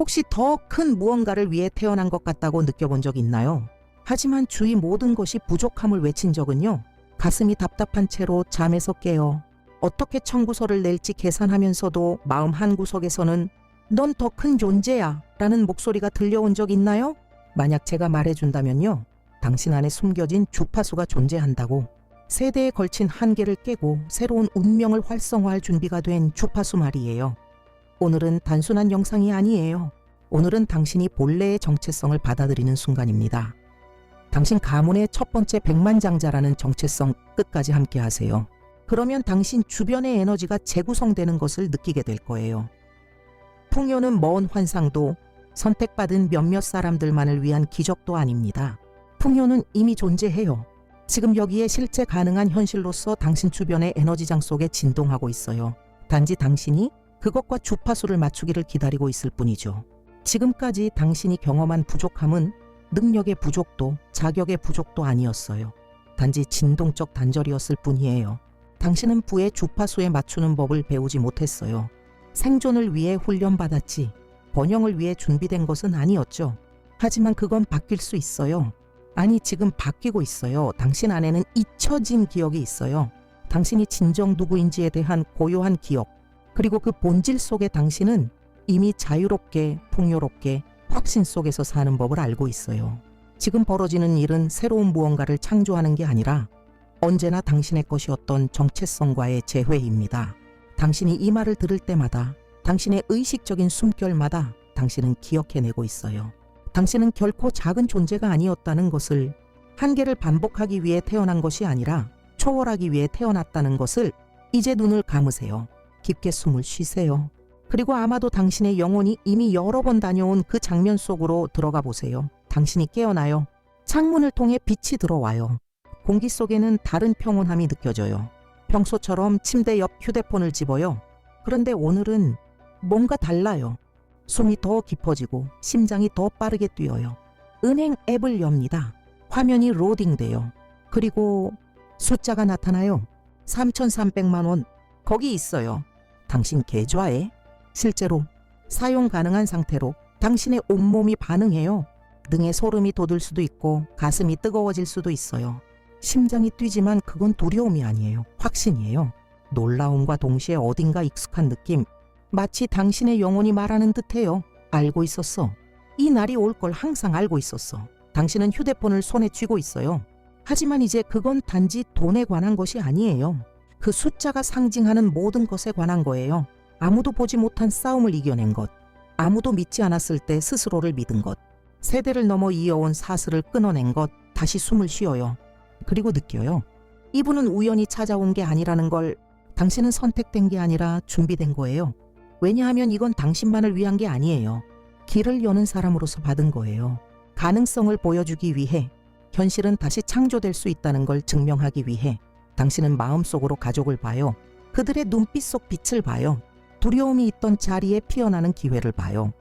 혹시 더 큰 무언가를 위해 태어난 것 같다고 느껴본 적 있나요? 하지만 주위 모든 것이 부족함을 외친 적은요. 가슴이 답답한 채로 잠에서 깨어 어떻게 청구서를 낼지 계산하면서도 마음 한구석에서는 넌 더 큰 존재야 라는 목소리가 들려온 적 있나요? 만약 제가 말해준다면요. 당신 안에 숨겨진 주파수가 존재한다고. 세대에 걸친 한계를 깨고 새로운 운명을 활성화할 준비가 된 주파수 말이에요. 오늘은 단순한 영상이 아니에요. 오늘은 당신이 본래의 정체성을 받아들이는 순간입니다. 당신 가문의 첫 번째 백만장자라는 정체성 끝까지 함께 하세요. 그러면 당신 주변의 에너지가 재구성되는 것을 느끼게 될 거예요. 풍요는 먼 환상도 선택받은 몇몇 사람들만을 위한 기적도 아닙니다. 풍요는 이미 존재해요. 지금 여기에 실제 가능한 현실로서 당신 주변의 에너지장 속에 진동하고 있어요. 단지 당신이 그것과 주파수를 맞추기를 기다리고 있을 뿐이죠. 지금까지 당신이 경험한 부족함은 능력의 부족도 자격의 부족도 아니었어요. 단지 진동적 단절이었을 뿐이에요. 당신은 부의 주파수에 맞추는 법을 배우지 못했어요. 생존을 위해 훈련받았지 번영을 위해 준비된 것은 아니었죠. 하지만 그건 바뀔 수 있어요. 아니 지금 바뀌고 있어요. 당신 안에는 잊혀진 기억이 있어요. 당신이 진정 누구인지에 대한 고요한 기억 그리고 그 본질 속에 당신은 이미 자유롭게 풍요롭게 확신 속에서 사는 법을 알고 있어요. 지금 벌어지는 일은 새로운 무언가를 창조하는 게 아니라 언제나 당신의 것이었던 정체성과의 재회입니다. 당신이 이 말을 들을 때마다 당신의 의식적인 숨결마다 당신은 기억해내고 있어요. 당신은 결코 작은 존재가 아니었다는 것을 한계를 반복하기 위해 태어난 것이 아니라 초월하기 위해 태어났다는 것을 이제 눈을 감으세요. 깊게 숨을 쉬세요. 그리고 아마도 당신의 영혼이 이미 여러 번 다녀온 그 장면 속으로 들어가 보세요. 당신이 깨어나요. 창문을 통해 빛이 들어와요. 공기 속에는 다른 평온함이 느껴져요. 평소처럼 침대 옆 휴대폰을 집어요. 그런데 오늘은 뭔가 달라요. 숨이 더 깊어지고 심장이 더 빠르게 뛰어요. 은행 앱을 엽니다. 화면이 로딩돼요. 그리고 숫자가 나타나요. 3,300만 원. 거기 있어요. 당신 계좌에 실제로 사용 가능한 상태로 당신의 온몸이 반응해요. 등에 소름이 돋을 수도 있고 가슴이 뜨거워질 수도 있어요. 심장이 뛰지만 그건 두려움이 아니에요. 확신이에요. 놀라움과 동시에 어딘가 익숙한 느낌. 마치 당신의 영혼이 말하는 듯해요. 알고 있었어. 이 날이 올 걸 항상 알고 있었어. 당신은 휴대폰을 손에 쥐고 있어요. 하지만 이제 그건 단지 돈에 관한 것이 아니에요. 그 숫자가 상징하는 모든 것에 관한 거예요. 아무도 보지 못한 싸움을 이겨낸 것. 아무도 믿지 않았을 때 스스로를 믿은 것. 세대를 넘어 이어온 사슬을 끊어낸 것. 다시 숨을 쉬어요. 그리고 느껴요. 이분은 우연히 찾아온 게 아니라는 걸. 당신은 선택된 게 아니라 준비된 거예요. 왜냐하면 이건 당신만을 위한 게 아니에요. 길을 여는 사람으로서 받은 거예요. 가능성을 보여주기 위해, 현실은 다시 창조될 수 있다는 걸 증명하기 위해 당신은 마음속으로 가족을 봐요. 그들의 눈빛 속 빛을 봐요. 두려움이 있던 자리에 피어나는 기회를 봐요.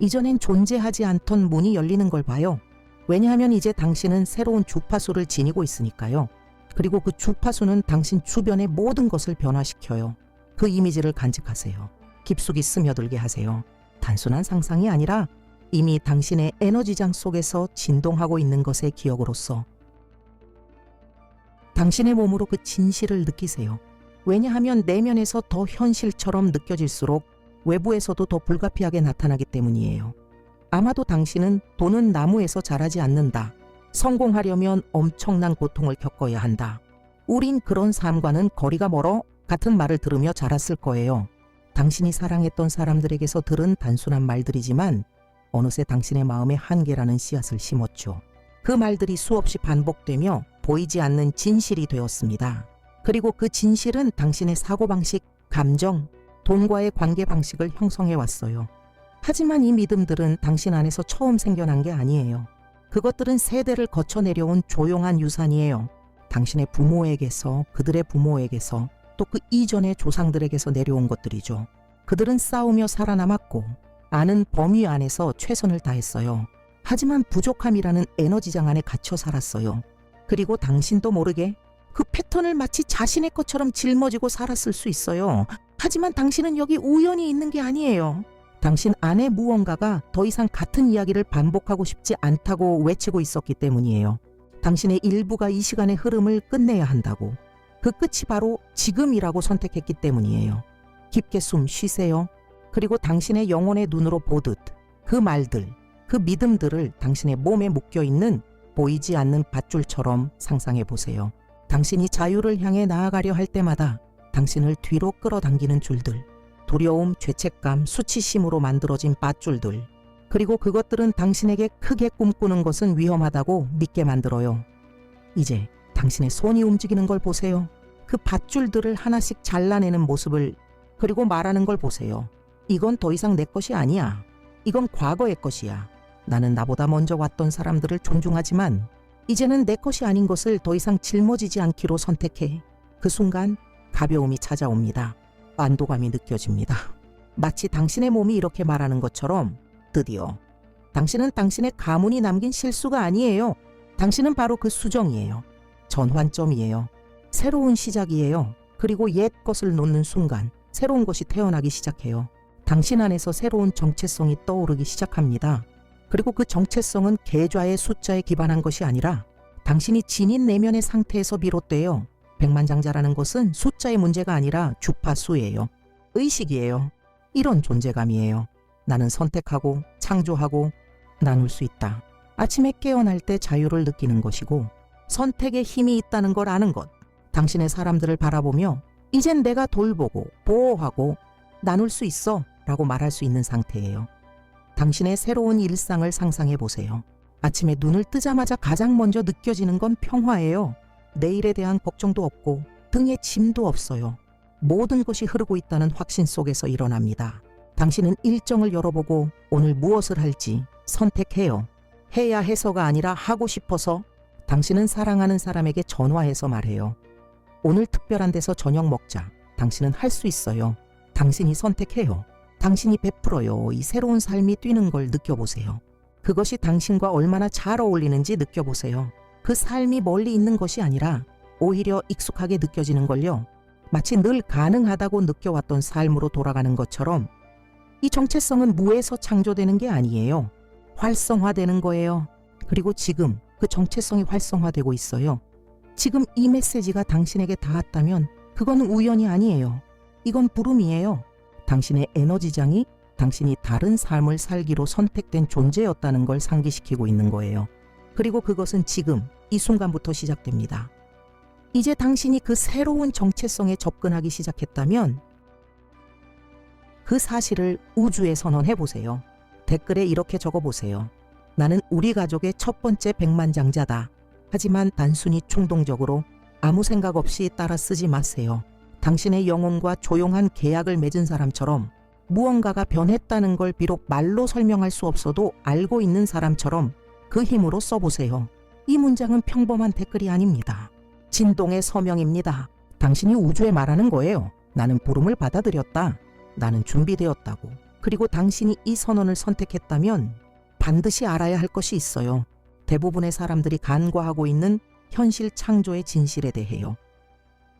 이전엔 존재하지 않던 문이 열리는 걸 봐요. 왜냐하면 이제 당신은 새로운 주파수를 지니고 있으니까요. 그리고 그 주파수는 당신 주변의 모든 것을 변화시켜요. 그 이미지를 간직하세요. 깊숙이 스며들게 하세요. 단순한 상상이 아니라 이미 당신의 에너지장 속에서 진동하고 있는 것의 기억으로서 당신의 몸으로 그 진실을 느끼세요. 왜냐하면 내면에서 더 현실처럼 느껴질수록 외부에서도 더 불가피하게 나타나기 때문이에요. 아마도 당신은 돈은 나무에서 자라지 않는다. 성공하려면 엄청난 고통을 겪어야 한다. 우린 그런 삶과는 거리가 멀어 같은 말을 들으며 자랐을 거예요. 당신이 사랑했던 사람들에게서 들은 단순한 말들이지만 어느새 당신의 마음에 한계라는 씨앗을 심었죠. 그 말들이 수없이 반복되며 보이지 않는 진실이 되었습니다. 그리고 그 진실은 당신의 사고방식, 감정, 돈과의 관계 방식을 형성해 왔어요. 하지만 이 믿음들은 당신 안에서 처음 생겨난 게 아니에요. 그것들은 세대를 거쳐 내려온 조용한 유산이에요. 당신의 부모에게서, 그들의 부모에게서, 또 그 이전의 조상들에게서 내려온 것들이죠. 그들은 싸우며 살아남았고 아는 범위 안에서 최선을 다했어요. 하지만 부족함이라는 에너지장 안에 갇혀 살았어요. 그리고 당신도 모르게 그 패턴을 마치 자신의 것처럼 짊어지고 살았을 수 있어요. 하지만 당신은 여기 우연히 있는 게 아니에요. 당신 안에 무언가가 더 이상 같은 이야기를 반복하고 싶지 않다고 외치고 있었기 때문이에요. 당신의 일부가 이 시간의 흐름을 끝내야 한다고. 그 끝이 바로 지금이라고 선택했기 때문이에요. 깊게 숨 쉬세요. 그리고 당신의 영혼의 눈으로 보듯 그 말들, 그 믿음들을 당신의 몸에 묶여있는 보이지 않는 밧줄처럼 상상해 보세요. 당신이 자유를 향해 나아가려 할 때마다 당신을 뒤로 끌어당기는 줄들, 두려움, 죄책감, 수치심으로 만들어진 밧줄들, 그리고 그것들은 당신에게 크게 꿈꾸는 것은 위험하다고 믿게 만들어요. 이제 당신의 손이 움직이는 걸 보세요. 그 밧줄들을 하나씩 잘라내는 모습을, 그리고 말하는 걸 보세요. 이건 더 이상 내 것이 아니야. 이건 과거의 것이야. 나는 나보다 먼저 왔던 사람들을 존중하지만 이제는 내 것이 아닌 것을 더 이상 짊어지지 않기로 선택해. 그 순간 가벼움이 찾아옵니다. 안도감이 느껴집니다. 마치 당신의 몸이 이렇게 말하는 것처럼 드디어 당신은 당신의 가문이 남긴 실수가 아니에요. 당신은 바로 그 수정이에요. 전환점이에요. 새로운 시작이에요. 그리고 옛 것을 놓는 순간 새로운 것이 태어나기 시작해요. 당신 안에서 새로운 정체성이 떠오르기 시작합니다. 그리고 그 정체성은 계좌의 숫자에 기반한 것이 아니라 당신이 지닌 내면의 상태에서 비롯돼요. 백만장자라는 것은 숫자의 문제가 아니라 주파수예요. 의식이에요. 이런 존재감이에요. 나는 선택하고 창조하고 나눌 수 있다. 아침에 깨어날 때 자유를 느끼는 것이고 선택에 힘이 있다는 걸 아는 것. 당신의 사람들을 바라보며 이젠 내가 돌보고 보호하고 나눌 수 있어 라고 말할 수 있는 상태예요. 당신의 새로운 일상을 상상해 보세요. 아침에 눈을 뜨자마자 가장 먼저 느껴지는 건 평화예요. 내일에 대한 걱정도 없고 등에 짐도 없어요. 모든 것이 흐르고 있다는 확신 속에서 일어납니다. 당신은 일정을 열어보고 오늘 무엇을 할지 선택해요. 해야 해서가 아니라 하고 싶어서. 당신은 사랑하는 사람에게 전화해서 말해요. 오늘 특별한 데서 저녁 먹자. 당신은 할 수 있어요. 당신이 선택해요. 당신이 베풀어요. 이 새로운 삶이 뛰는 걸 느껴보세요. 그것이 당신과 얼마나 잘 어울리는지 느껴보세요. 그 삶이 멀리 있는 것이 아니라 오히려 익숙하게 느껴지는 걸요. 마치 늘 가능하다고 느껴왔던 삶으로 돌아가는 것처럼. 이 정체성은 무에서 창조되는 게 아니에요. 활성화되는 거예요. 그리고 지금 그 정체성이 활성화되고 있어요. 지금 이 메시지가 당신에게 닿았다면 그건 우연이 아니에요. 이건 부름이에요. 당신의 에너지장이 당신이 다른 삶을 살기로 선택된 존재였다는 걸 상기시키고 있는 거예요. 그리고 그것은 지금 이 순간부터 시작됩니다. 이제 당신이 그 새로운 정체성에 접근하기 시작했다면 그 사실을 우주에 선언해 보세요. 댓글에 이렇게 적어보세요. 나는 우리 가족의 첫 번째 백만장자다. 하지만 단순히 충동적으로 아무 생각 없이 따라 쓰지 마세요. 당신의 영혼과 조용한 계약을 맺은 사람처럼 무언가가 변했다는 걸 비록 말로 설명할 수 없어도 알고 있는 사람처럼 그 힘으로 써보세요. 이 문장은 평범한 댓글이 아닙니다. 진동의 서명입니다. 당신이 우주에 말하는 거예요. 나는 부름을 받아들였다. 나는 준비되었다고. 그리고 당신이 이 선언을 선택했다면 반드시 알아야 할 것이 있어요. 대부분의 사람들이 간과하고 있는 현실 창조의 진실에 대해요.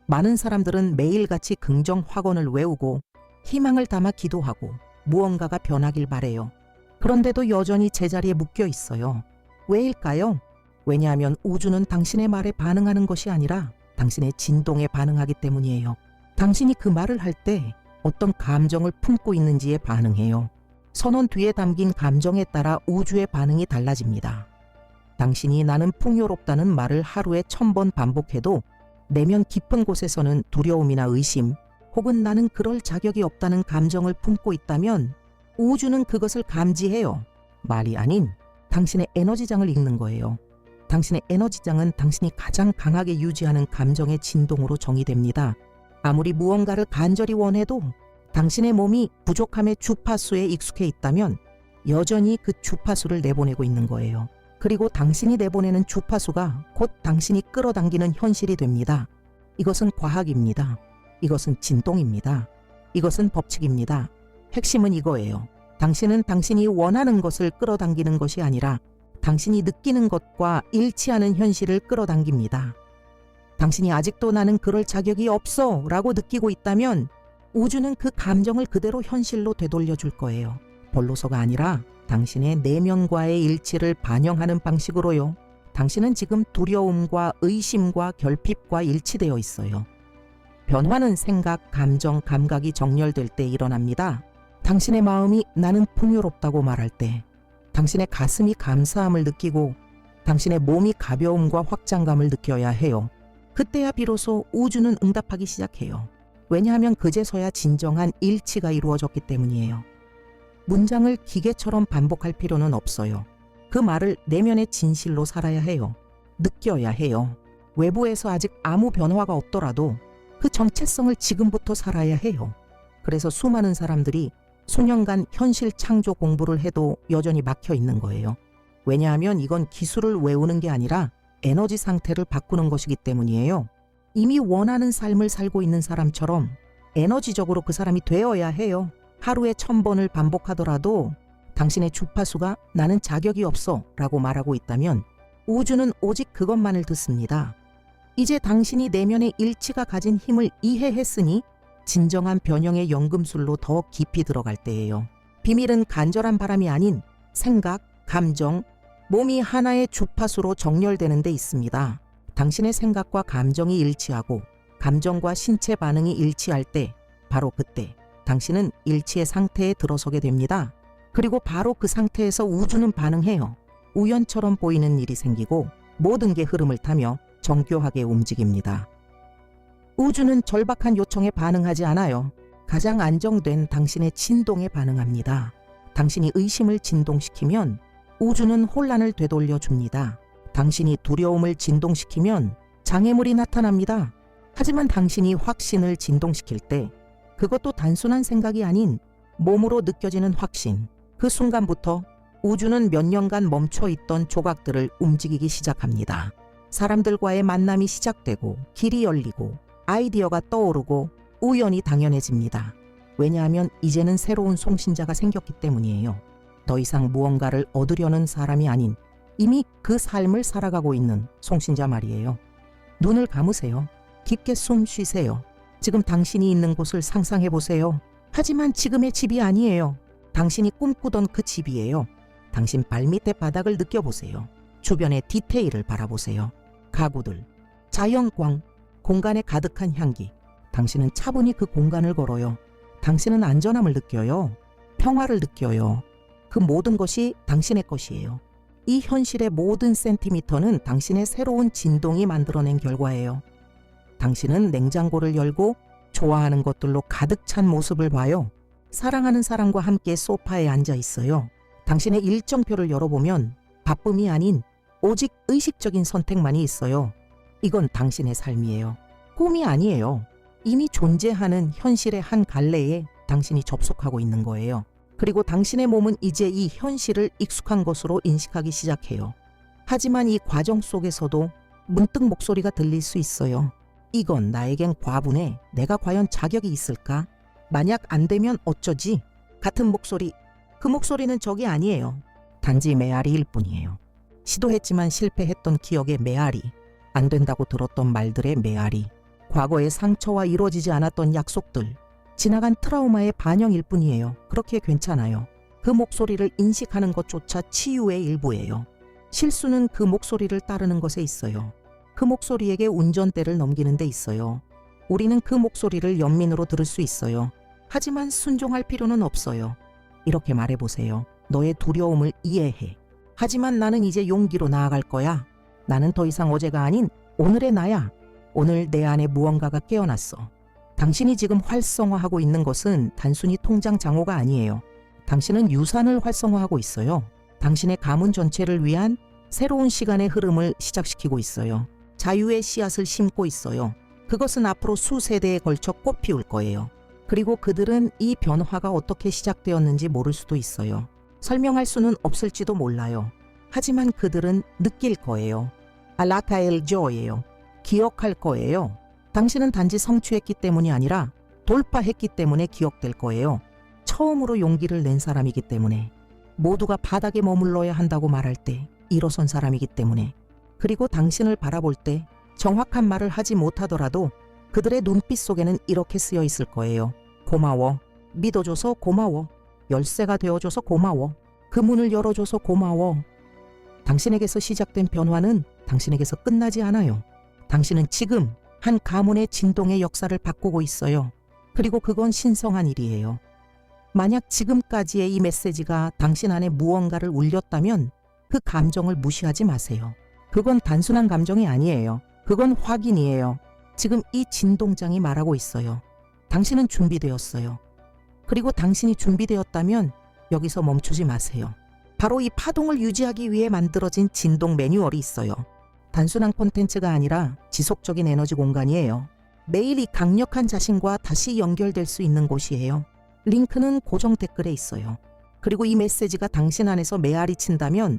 많은 사람들은 매일같이 긍정 확언을 외우고 희망을 담아 기도하고 무언가가 변하길 바래요. 그런데도 여전히 제자리에 묶여 있어요. 왜일까요? 왜냐하면 우주는 당신의 말에 반응하는 것이 아니라 당신의 진동에 반응하기 때문이에요. 당신이 그 말을 할 때 어떤 감정을 품고 있는지에 반응해요. 선언 뒤에 담긴 감정에 따라 우주의 반응이 달라집니다. 당신이 나는 풍요롭다는 말을 하루에 1000번 반복해도 내면 깊은 곳에서는 두려움이나 의심 혹은 나는 그럴 자격이 없다는 감정을 품고 있다면 우주는 그것을 감지해요. 말이 아닌 당신의 에너지장을 읽는 거예요. 당신의 에너지장은 당신이 가장 강하게 유지하는 감정의 진동으로 정의됩니다. 아무리 무언가를 간절히 원해도 당신의 몸이 부족함의 주파수에 익숙해 있다면 여전히 그 주파수를 내보내고 있는 거예요. 그리고 당신이 내보내는 주파수가 곧 당신이 끌어당기는 현실이 됩니다. 이것은 과학입니다. 이것은 진동입니다. 이것은 법칙입니다. 핵심은 이거예요. 당신은 당신이 원하는 것을 끌어당기는 것이 아니라 당신이 느끼는 것과 일치하는 현실을 끌어당깁니다. 당신이 아직도 나는 그럴 자격이 없어 라고 느끼고 있다면 우주는 그 감정을 그대로 현실로 되돌려 줄 거예요. 홀로서가 아니라 당신의 내면과의 일치를 반영하는 방식으로요. 당신은 지금 두려움과 의심과 결핍과 일치되어 있어요. 변화는 생각, 감정, 감각이 정렬될 때 일어납니다. 당신의 마음이 나는 풍요롭다고 말할 때, 당신의 가슴이 감사함을 느끼고 당신의 몸이 가벼움과 확장감을 느껴야 해요. 그때야 비로소 우주는 응답하기 시작해요. 왜냐하면 그제서야 진정한 일치가 이루어졌기 때문이에요. 문장을 기계처럼 반복할 필요는 없어요. 그 말을 내면의 진실로 살아야 해요. 느껴야 해요. 외부에서 아직 아무 변화가 없더라도 그 정체성을 지금부터 살아야 해요. 그래서 수많은 사람들이 수년간 현실 창조 공부를 해도 여전히 막혀 있는 거예요. 왜냐하면 이건 기술을 외우는 게 아니라 에너지 상태를 바꾸는 것이기 때문이에요. 이미 원하는 삶을 살고 있는 사람처럼 에너지적으로 그 사람이 되어야 해요. 하루에 1000번을 반복하더라도 당신의 주파수가 나는 자격이 없어 라고 말하고 있다면 우주는 오직 그것만을 듣습니다. 이제 당신이 내면의 일치가 가진 힘을 이해했으니 진정한 변형의 연금술로 더 깊이 들어갈 때예요. 비밀은 간절한 바람이 아닌 생각, 감정, 몸이 하나의 주파수로 정렬되는 데 있습니다. 당신의 생각과 감정이 일치하고 감정과 신체 반응이 일치할 때 바로 그때 당신은 일치의 상태에 들어서게 됩니다. 그리고 바로 그 상태에서 우주는 반응해요. 우연처럼 보이는 일이 생기고 모든 게 흐름을 타며 정교하게 움직입니다. 우주는 절박한 요청에 반응하지 않아요. 가장 안정된 당신의 진동에 반응합니다. 당신이 의심을 진동시키면 우주는 혼란을 되돌려 줍니다. 당신이 두려움을 진동시키면 장애물이 나타납니다. 하지만 당신이 확신을 진동시킬 때 그것도 단순한 생각이 아닌 몸으로 느껴지는 확신. 그 순간부터 우주는 몇 년간 멈춰있던 조각들을 움직이기 시작합니다. 사람들과의 만남이 시작되고 길이 열리고 아이디어가 떠오르고 우연이 당연해집니다. 왜냐하면 이제는 새로운 송신자가 생겼기 때문이에요. 더 이상 무언가를 얻으려는 사람이 아닌 이미 그 삶을 살아가고 있는 송신자 말이에요. 눈을 감으세요. 깊게 숨 쉬세요. 지금 당신이 있는 곳을 상상해 보세요. 하지만 지금의 집이 아니에요. 당신이 꿈꾸던 그 집이에요. 당신 발밑의 바닥을 느껴보세요. 주변의 디테일을 바라보세요. 가구들, 자연광, 공간에 가득한 향기. 당신은 차분히 그 공간을 걸어요. 당신은 안전함을 느껴요. 평화를 느껴요. 그 모든 것이 당신의 것이에요. 이 현실의 모든 센티미터는 당신의 새로운 진동이 만들어낸 결과예요. 당신은 냉장고를 열고 좋아하는 것들로 가득 찬 모습을 봐요. 사랑하는 사람과 함께 소파에 앉아 있어요. 당신의 일정표를 열어보면 바쁨이 아닌 오직 의식적인 선택만이 있어요. 이건 당신의 삶이에요. 꿈이 아니에요. 이미 존재하는 현실의 한 갈래에 당신이 접속하고 있는 거예요. 그리고 당신의 몸은 이제 이 현실을 익숙한 것으로 인식하기 시작해요. 하지만 이 과정 속에서도 문득 목소리가 들릴 수 있어요. 이건 나에겐 과분해. 내가 과연 자격이 있을까? 만약 안 되면 어쩌지? 같은 목소리. 그 목소리는 적이 아니에요. 단지 메아리일 뿐이에요. 시도했지만 실패했던 기억의 메아리. 안 된다고 들었던 말들의 메아리. 과거의 상처와 이루어지지 않았던 약속들. 지나간 트라우마의 반영일 뿐이에요. 그렇게 괜찮아요. 그 목소리를 인식하는 것조차 치유의 일부예요. 실수는 그 목소리를 따르는 것에 있어요. 그 목소리에게 운전대를 넘기는 데 있어요. 우리는 그 목소리를 연민으로 들을 수 있어요. 하지만 순종할 필요는 없어요. 이렇게 말해보세요. 너의 두려움을 이해해. 하지만 나는 이제 용기로 나아갈 거야. 나는 더 이상 어제가 아닌 오늘의 나야. 오늘 내 안에 무언가가 깨어났어. 당신이 지금 활성화하고 있는 것은 단순히 통장 잔고가 아니에요. 당신은 유산을 활성화하고 있어요. 당신의 가문 전체를 위한 새로운 시간의 흐름을 시작시키고 있어요. 자유의 씨앗을 심고 있어요. 그것은 앞으로 수세대에 걸쳐 꽃 피울 거예요. 그리고 그들은 이 변화가 어떻게 시작되었는지 모를 수도 있어요. 설명할 수는 없을지도 몰라요. 하지만 그들은 느낄 거예요. 알라카엘 조예요. 기억할 거예요. 당신은 단지 성취했기 때문이 아니라 돌파했기 때문에 기억될 거예요. 처음으로 용기를 낸 사람이기 때문에, 모두가 바닥에 머물러야 한다고 말할 때 일어선 사람이기 때문에, 그리고 당신을 바라볼 때 정확한 말을 하지 못하더라도 그들의 눈빛 속에는 이렇게 쓰여 있을 거예요. 고마워. 믿어줘서 고마워. 열쇠가 되어줘서 고마워. 그 문을 열어줘서 고마워. 당신에게서 시작된 변화는 당신에게서 끝나지 않아요. 당신은 지금 한 가문의 진동의 역사를 바꾸고 있어요. 그리고 그건 신성한 일이에요. 만약 지금까지의 이 메시지가 당신 안에 무언가를 울렸다면 그 감정을 무시하지 마세요. 그건 단순한 감정이 아니에요. 그건 확인이에요. 지금 이 진동장이 말하고 있어요. 당신은 준비되었어요. 그리고 당신이 준비되었다면 여기서 멈추지 마세요. 바로 이 파동을 유지하기 위해 만들어진 진동 매뉴얼이 있어요. 단순한 콘텐츠가 아니라 지속적인 에너지 공간이에요. 매일 이 강력한 자신과 다시 연결될 수 있는 곳이에요. 링크는 고정 댓글에 있어요. 그리고 이 메시지가 당신 안에서 메아리 친다면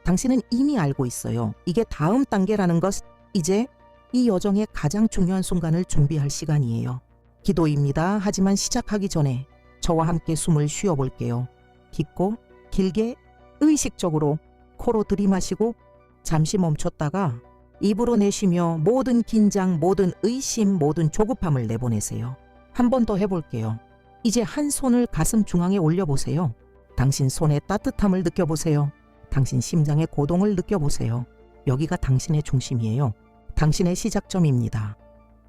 당신은 이미 알고 있어요. 이게 다음 단계라는 것, 이제 이 여정의 가장 중요한 순간을 준비할 시간이에요. 기도입니다. 하지만 시작하기 전에 저와 함께 숨을 쉬어볼게요. 깊고 길게 의식적으로 코로 들이마시고 잠시 멈췄다가 입으로 내쉬며 모든 긴장, 모든 의심, 모든 조급함을 내보내세요. 한 번 더 해볼게요. 이제 한 손을 가슴 중앙에 올려보세요. 당신 손의 따뜻함을 느껴보세요. 당신 심장의 고동을 느껴보세요. 여기가 당신의 중심이에요. 당신의 시작점입니다.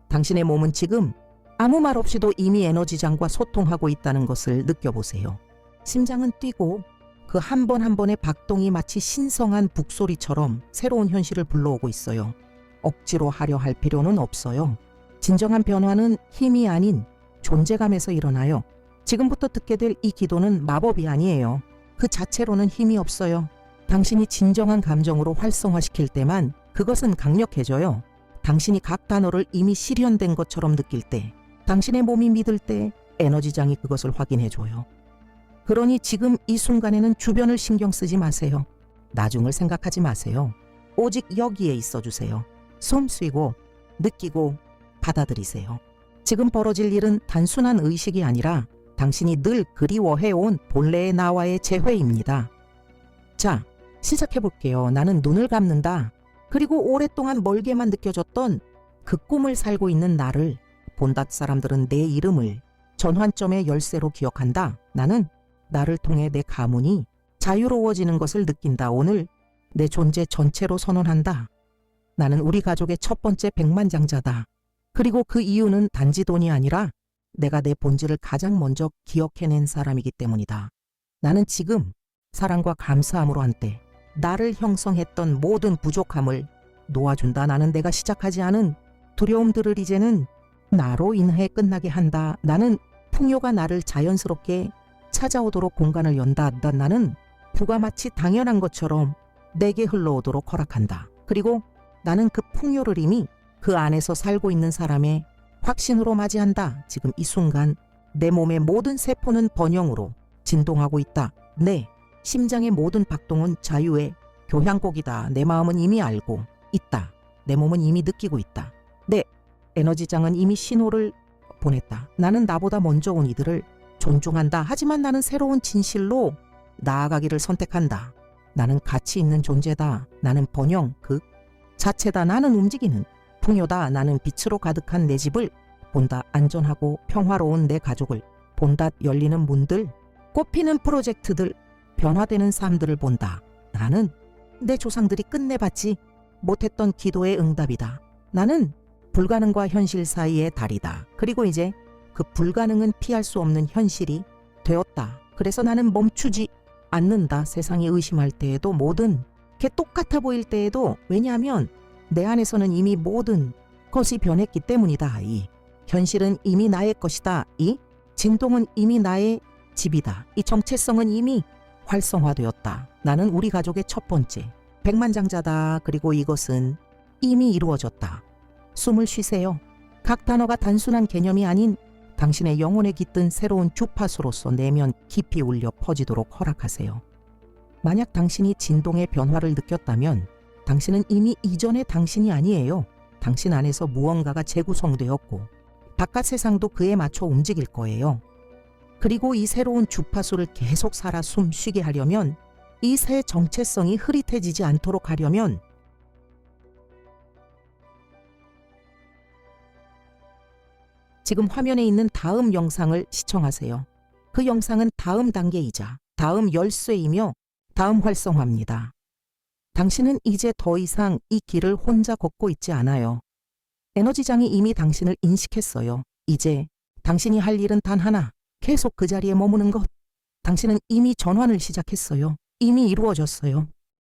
당신의 몸은 지금 아무 말 없이도 이미 에너지장과 소통하고 있다는 것을 느껴보세요. 심장은 뛰고 그 한 번 한 번의 박동이 마치 신성한 북소리처럼 새로운 현실을 불러오고 있어요. 억지로 하려 할 필요는 없어요. 진정한 변화는 힘이 아닌 존재감에서 일어나요. 지금부터 듣게 될 이 기도는 마법이 아니에요. 그 자체로는 힘이 없어요. 당신이 진정한 감정으로 활성화시킬 때만 그것은 강력해져요. 당신이 각 단어를 이미 실현된 것처럼 느낄 때, 당신의 몸이 믿을 때 에너지장이 그것을 확인해줘요. 그러니 지금 이 순간에는 주변을 신경 쓰지 마세요. 나중을 생각하지 마세요. 오직 여기에 있어주세요. 숨 쉬고 느끼고 받아들이세요. 지금 벌어질 일은 단순한 의식이 아니라 당신이 늘 그리워해온 본래의 나와의 재회입니다. 자, 시작해볼게요. 나는 눈을 감는다. 그리고 오랫동안 멀게만 느껴졌던 그 꿈을 살고 있는 나를, 본닷 사람들은 내 이름을 전환점의 열쇠로 기억한다. 나는 나를 통해 내 가문이 자유로워지는 것을 느낀다. 오늘 내 존재 전체로 선언한다. 나는 우리 가족의 첫 번째 백만장자다. 그리고 그 이유는 단지 돈이 아니라 내가 내 본질을 가장 먼저 기억해낸 사람이기 때문이다. 나는 지금 사랑과 감사함으로 한때 나를 형성했던 모든 부족함을 놓아준다. 나는 내가 시작하지 않은 두려움들을 이제는 나로 인해 끝나게 한다. 나는 풍요가 나를 자연스럽게 찾아오도록 공간을 연다. 나는 부가 마치 당연한 것처럼 내게 흘러오도록 허락한다. 그리고 나는 그 풍요를 이미 그 안에서 살고 있는 사람의 확신으로 맞이한다. 지금 이 순간 내 몸의 모든 세포는 번영으로 진동하고 있다. 내 심장의 모든 박동은 자유의 교향곡이다. 내 마음은 이미 알고 있다. 내 몸은 이미 느끼고 있다. 내 에너지장은 이미 신호를 보냈다. 나는 나보다 먼저 온 이들을 존중한다. 하지만 나는 새로운 진실로 나아가기를 선택한다. 나는 가치 있는 존재다. 나는 번영 그 자체다. 나는 움직이는 풍요다. 나는 빛으로 가득한 내 집을 본다. 안전하고 평화로운 내 가족을 본다. 열리는 문들, 꽃피는 프로젝트들, 변화되는 삶들을 본다. 나는 내 조상들이 끝내받지 못했던 기도의 응답이다. 나는 불가능과 현실 사이의 달이다. 그리고 이제 그 불가능은 피할 수 없는 현실이 되었다. 그래서 나는 멈추지 않는다. 세상이 의심할 때에도, 모든 게 똑같아 보일 때에도. 왜냐하면 내 안에서는 이미 모든 것이 변했기 때문이다. 이 현실은 이미 나의 것이다. 이 진동은 이미 나의 집이다. 이 정체성은 이미 활성화되었다. 나는 우리 가족의 첫 번째 백만장자다. 그리고 이것은 이미 이루어졌다. 숨을 쉬세요. 각 단어가 단순한 개념이 아닌 당신의 영혼에 깃든 새로운 주파수로서 내면 깊이 울려 퍼지도록 허락하세요. 만약 당신이 진동의 변화를 느꼈다면 당신은 이미 이전의 당신이 아니에요. 당신 안에서 무언가가 재구성되었고 바깥 세상도 그에 맞춰 움직일 거예요. 그리고 이 새로운 주파수를 계속 살아 숨쉬게 하려면, 이 새 정체성이 흐릿해지지 않도록 하려면 지금 화면에 있는 다음 영상을 시청하세요. 그 영상은 다음 단계이자 다음 열쇠이며 다음 활성화입니다. 당신은 이제 더 이상 이 길을 혼자 걷고 있지 않아요. 에너지장이 이미 당신을 인식했어요. 이제 당신이 할 일은 단 하나, 계속 그 자리에 머무는 것. 당신은 이미 전환을 시작했어요. 이미 이루어졌어요.